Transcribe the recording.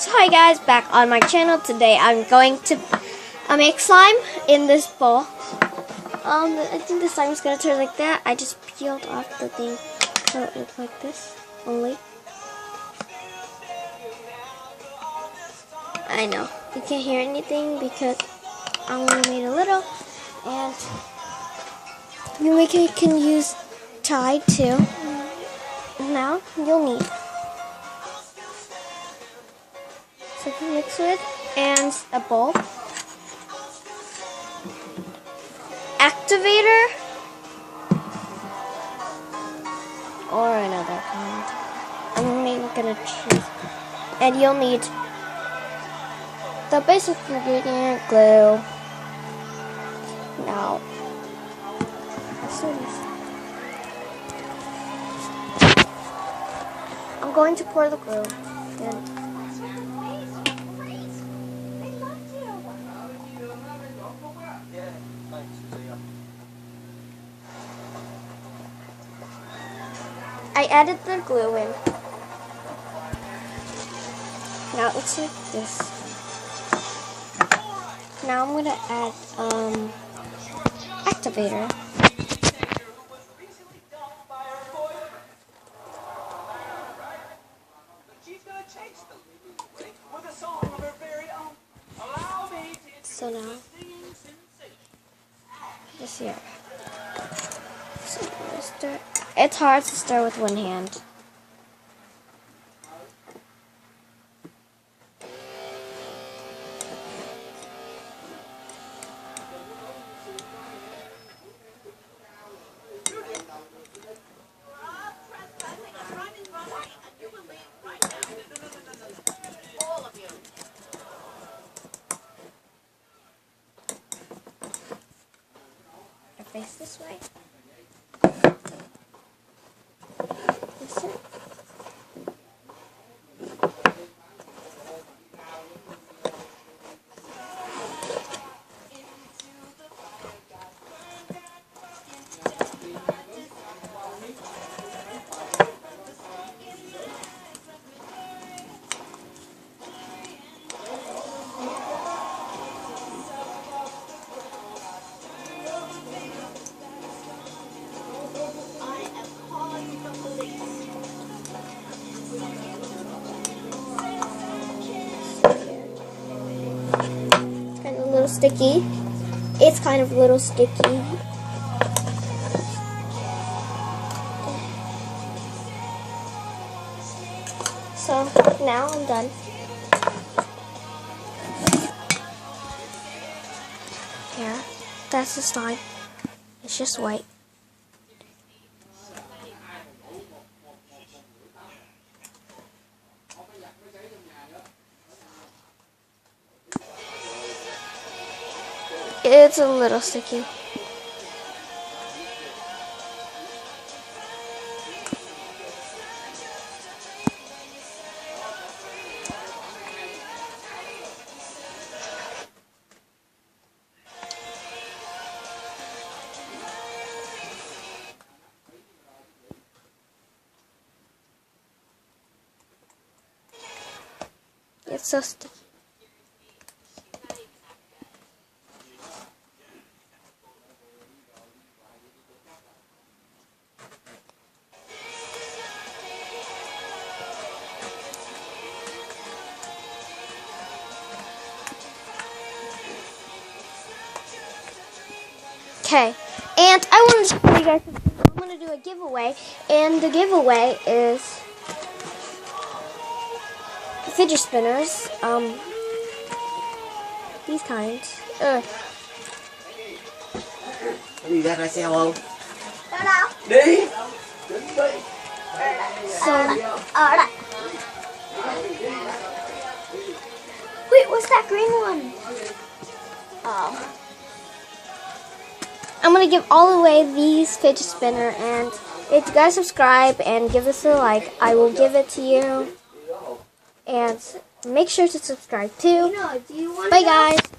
So hi guys, back on my channel. Today I'm going to make slime in this bowl. I think the slime is going to turn like that. I just peeled off the thing so it looks like this only. I know, you can't hear anything because I only made a little, and you can use Tide too. Now you'll need some liquid and a bowl, activator, or another kind. I'm maybe gonna choose, and you'll need the basic ingredient, glue. Now, I'm going to pour the glue in. I added the glue in. Now it's like this. Now I'm gonna add activator. So now, this here. So stir. It's hard to stir with one hand. Face this way. This way. Sticky. It's kind of a little sticky. So now I'm done. Here, that's the slime. It's just white. It's a little sticky. It's so sticky. Okay, and I wanted to show you guys something. I'm going to do a giveaway, and the giveaway is fidget spinners, these kinds. Gì ra xe không? Đâu đâu? Đi. Ở đây. Wait, what's that green one? Oh. I'm going to give all away these fidget spinner, and if you guys subscribe and give us a like, I will give it to you. And make sure to subscribe too. Bye guys.